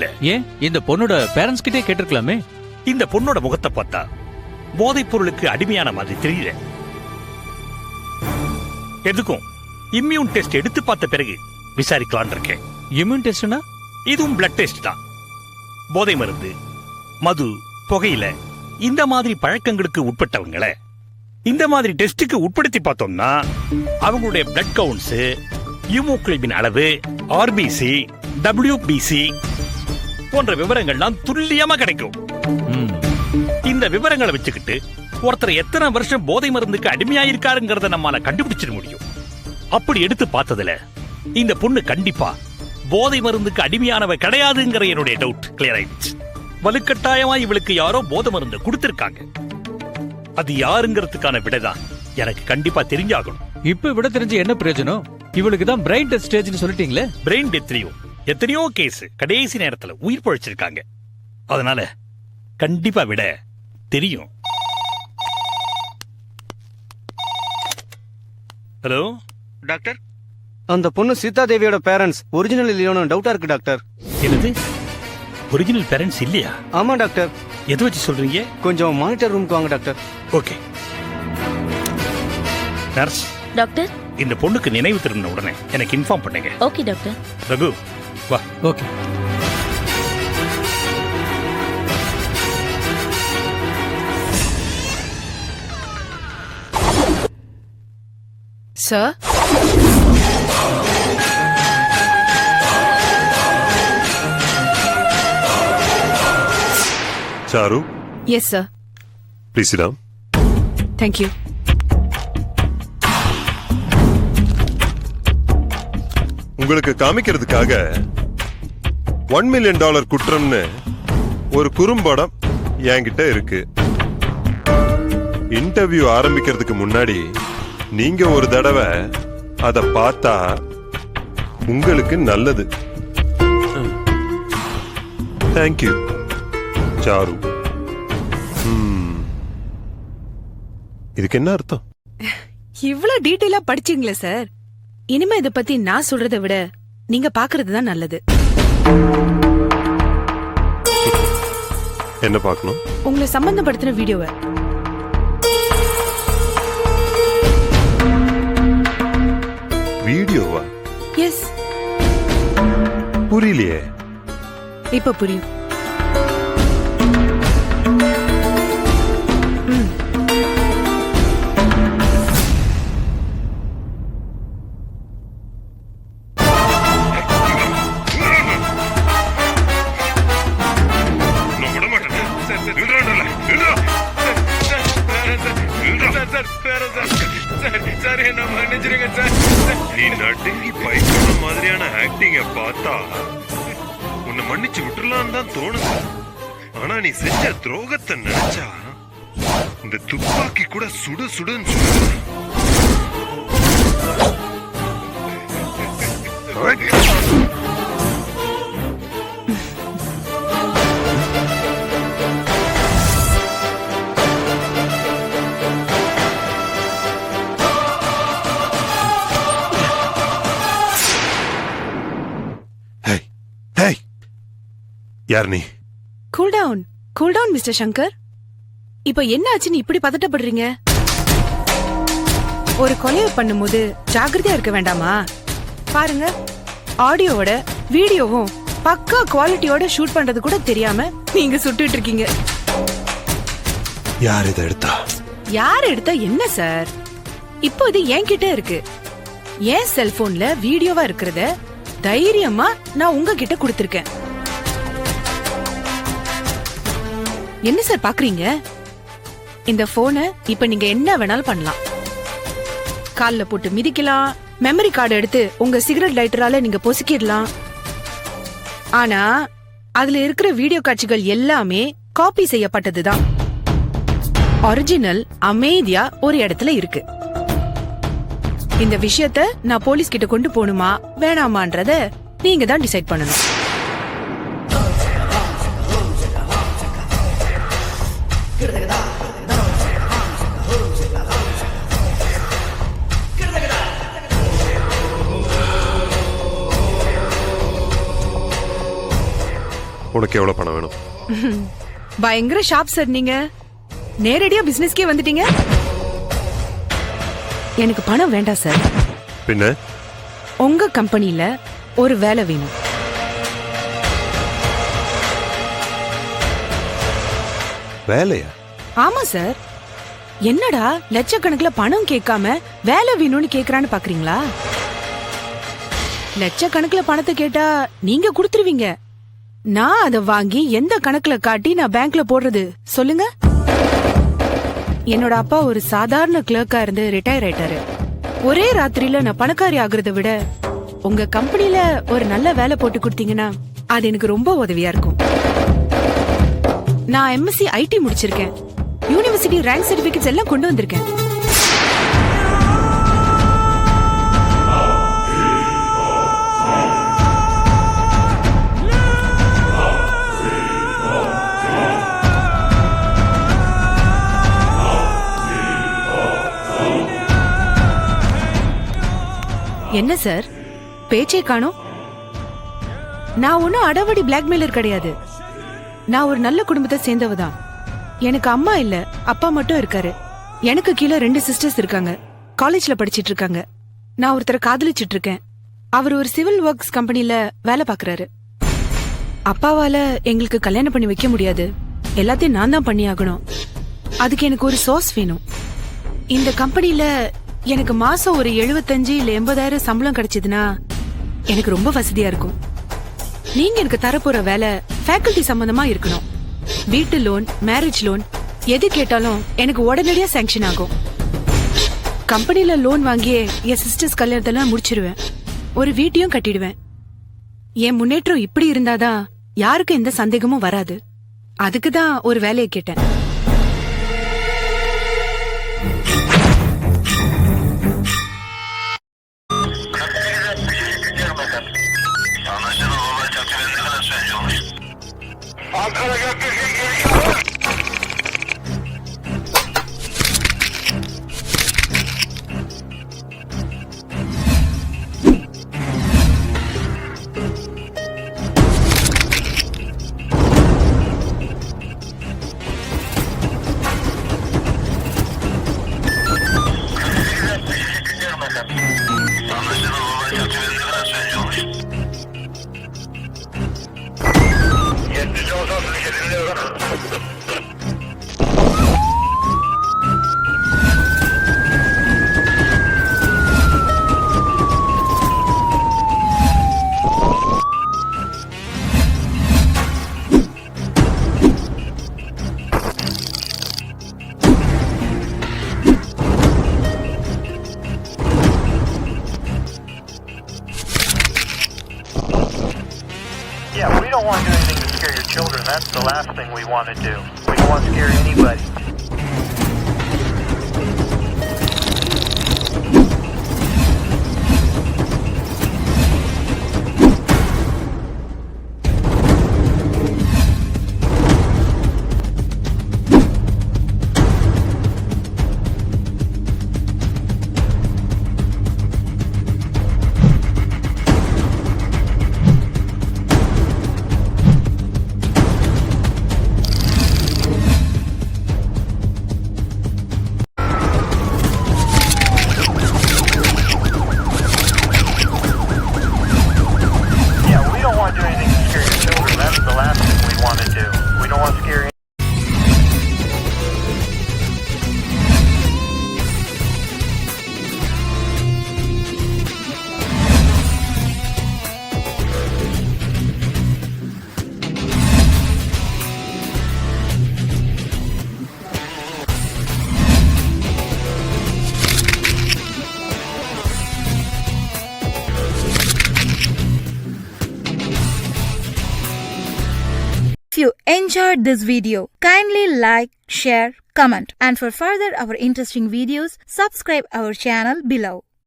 இல்ல. ஏன் இந்த பொண்ணோட பேரண்ட்ஸ் கிட்டே கேட்டிருக்கலாமே. இந்த பொண்ணோட முகத்தை பார்த்தா போதைப் பொருளுக்கு அடிமையான மாதிரி தெரியல. எதுக்கும் இம்யூன் டெஸ்ட் எடுத்து பார்த்த பிறகு விசாரிக்கலான் இருக்கேன். இம்யூன் டெஸ்ட்னா? இதுவும் பிளட் டெஸ்ட் தான். போதை மருந்து, மது, புகையில இந்த மாதிரி பழக்கங்களுக்கு உட்பட்டவங்களை இந்த மாதிரி டெஸ்டுக்கு உட்படுத்தி பார்த்தோம்னா அவங்களுடைய பிளட் கவுண்ட்ஸ், ஹீமோகுளோபின் அளவு, ஆர்பிசி, டபிள்யூபிசி போன்ற விவரங்கள்லாம் துல்லியமா கிடைக்கும். இந்த விவரங்களை வச்சுக்கிட்டு ஒருத்தர் எத்தனை வருஷம் போதை மருந்துக்கு அடிமையாயிருக்காருங்கிறத நம்மால கண்டுபிடிச்சிட முடியும். அப்படி எடுத்து பார்த்ததுல இந்த பொண்ணு கண்டிப்பா போதை மருந்துக்கு அடிமையானவ கிடையாதுங்கிற என்னுடைய டவுட் கிளியர் ஆயிடுச்சு. வலுக்கட்டாயமா இவளுக்கு யாரோ போதை மருந்து கொடுத்திருக்காங்க. அது யாருங்கிறதுக்கான விடைதான் எனக்கு கண்டிப்பா தெரிஞ்சாகணும். இப்ப விட தெரிஞ்சு என்ன பிரயோஜனம்? இவளுக்கு தான் பிரெயின் டெத் ஸ்டேஜ்னு சொல்லிட்டீங்களே. பிரெயின் டெத்லயும் எத்தனையோ கேஸ் கடைசி நேரத்துல உயிர் பழிச்சிருக்காங்க. அதனால கண்டிப்பா விட தெரியும். ஹலோ டாக்டர், அந்த பொண்ணு சீதா தேவியோட பேரண்ட்ஸ் ஒரிஜினல் இல்லையோன்னு டவுட்டா இருக்கு டாக்டர். என்னது? ஒரிஜினல் பேரண்ட்ஸ் இல்லையா? ஆமா டாக்டர். எதை வச்சு சொல்றீங்க? கொஞ்சம் மானிட்டர் ரூமுக்கு வாங்க டாக்டர். ஓகே. நர்ஸ் டாக்டர், இந்த பொண்ணுக்கு நினைவு திரும்பின உடனே எனக்கு இன்ஃபார்ம் பண்ணுங்க. Okay doctor. ரகு வா. Okay. Sir, Charu, yes sir. please sit down. Thank you. உங்களுக்கு காமிக்கிறதுக்காக $1 million குற்றம்னு ஒரு குறும்படம் என்கிட்ட இருக்கு. இன்டர்வியூ ஆரம்பிக்கிறதுக்கு முன்னாடி நீங்க ஒரு தடவை அத பார்த்தா உங்களுக்கு நல்லது. Thank you sir. இதுக்கு என்ன அர்த்தம்? இவ்ளோ டீடைலா படிச்சீங்களே சார். இனிமே இத பத்தி நான் சொல்றதை விட நீங்க பாக்குறது தான் நல்லது. என்ன பார்க்கணும்? உங்களை சம்பந்தப்படுத்தின வீடியோவை. வீடியோவா? எஸ். புரியலையே. இப்ப புரியும். நீ நடுங்கி பயப்பட மாதிரியான ஆக்டிங்க பார்த்தா உன்னை மன்னிச்சு விட்டுறலான்னு தான் தோணுது. ஆனா நீ செஞ்ச துரோகத்தை நினைச்சா இந்த துப்பாக்கி கூட சுடு சுடுன்னு சொல்லுது. யார் நீ? Cool down mister Shankar. இப்ப என்ன ஆச்சுன்னு இப்படி பதட்டப்படுறீங்க? ஒரு கொலையை பண்ணும்போது ஜாக்கிரதையா இருக்க வேண்டாமா? பாருங்க, ஆடியோவோட வீடியோவும் பக்கா குவாலிட்டியோட ஷூட் பண்றது கூட தெரியாம நீங்க சுட்டுட்டு இருக்கீங்க. யார் இதை எடுத்தா? யார் எடுத்தா என்ன சார்? இப்போ இது என்கிட்ட இருக்கு. என் செல்போன்ல வீடியோவா இருக்கிறத தைரியமா நான் உங்ககிட்ட கொடுத்திருக்கேன். என்ன சார் பாக்குறீங்க? இந்த போனை இப்ப நீங்க என்ன வேணாலும் பண்ணலாம். கால்ல போட்டு மிதிக்கலாம், மெமரி கார்டு எடுத்து உங்க சிகரெட் லைட்டரால நீங்க பொசுக்கிடலாம். ஆனா அதுல இருக்கிற வீடியோ காட்சிகள் எல்லாமே காப்பி செய்யப்பட்டதுதான். ஒரிஜினல் அமைதியா ஒரு இடத்துல இருக்கு. இந்த விஷயத்த நான் போலீஸ் கிட்ட கொண்டு போகணுமா வேணாமான்றத நீங்க தான் டிசைட் பண்ணணும். உனக்கு எவ்வளவு பணம் வேணும்? பயங்கர ஷார்ப் சார் நீங்க. நேரடியா பிசினஸ்க்கே வந்துட்டீங்க. எனக்கு பணம் வேண்டாம் சார். பின்ன உங்க கம்பெனில ஒரு வேலை வேணும். வேலையா? ஆமா சார். என்னடா லட்சக்கணக்குல பணம் கேட்காம வேலை வேணும்னு கேக்குறான்னு பாக்குறீங்களா? லட்சக்கணக்குல பணத்தை கேட்டா நீங்க கொடுத்துருவீங்க. நான் அதை வாங்கி எந்த கணக்குல காட்டி நான் பேங்க்ல போடுறது சொல்லுங்க. என்னோட அப்பா ஒரு சாதாரண கிளர்க்கா இருந்து ரிட்டையர் ஆயிட்டாரு. ஒரே ராத்திரியில நான் பணக்காரி ஆகுறத விட உங்க கம்பெனில ஒரு நல்ல வேலை போட்டு கொடுத்தீங்கன்னா அது எனக்கு ரொம்ப உதவியா இருக்கும். நான் எம்எஸ்சி ஐடி முடிச்சிருக்கேன். யூனிவர்சிட்டி ரேங்க் சர்டிபிகேட்ஸ் எல்லாம் கொண்டு வந்திருக்கேன். என்ன சார் பேச்சே காணோம்? நான் ஒன்னும் அடவடி பிளாக்மெயிலர் கிடையாது. நான் ஒரு நல்ல குடும்பத்தை சேர்ந்தவதான். எனக்கு அம்மா இல்ல, அப்பா மட்டும் இருக்காரு. எனக்கு கீழே 2 சிஸ்டர்ஸ் இருக்காங்க. காலேஜ்ல படிச்சிட்டு இருக்காங்க. நான் ஒருத்தரை காதலிச்சிட்டு இருக்கேன். அவர் ஒரு சிவில் ஒர்க்ஸ் கம்பெனில வேலை பாக்குறாரு. அப்பாவால எங்களுக்கு கல்யாணம் பண்ணி வைக்க முடியாது. எல்லாத்தையும் நான் தான் பண்ணி ஆகணும். அதுக்கு எனக்கு ஒரு சோர்ஸ் வேணும். இந்த கம்பெனில எனக்கு மாசம் ஒரு 75 இல்ல 80,000 சம்பளம் கிடைச்சதுன்னா எனக்கு ரொம்ப வசதியா இருக்கும். நீங்க எனக்கு தரப்போற வேலை ஃபேக்கல்டி சம்பந்தமா இருக்கணும். வீட்டு லோன், மேரேஜ் லோன் எது கேட்டாலும் எனக்கு உடனடியா சாங்ஷன் ஆகும். கம்பெனில லோன் வாங்கியே என் சிஸ்டர்ஸ் கல்யாணத்தெல்லாம் முடிச்சிருவேன். ஒரு வீட்டையும் கட்டிடுவேன். என் முன்னேற்றம் இப்படி இருந்தாதான் யாருக்கும் எந்த சந்தேகமும் வராது. அதுக்குதான் ஒரு வேலையை கேட்டேன். Yeah, we don't want to do anything to scare your children. That's the last thing we want to do. We don't want to scare anybody. If you enjoyed this video, kindly like, share, comment, and for further our interesting videos, subscribe our channel below.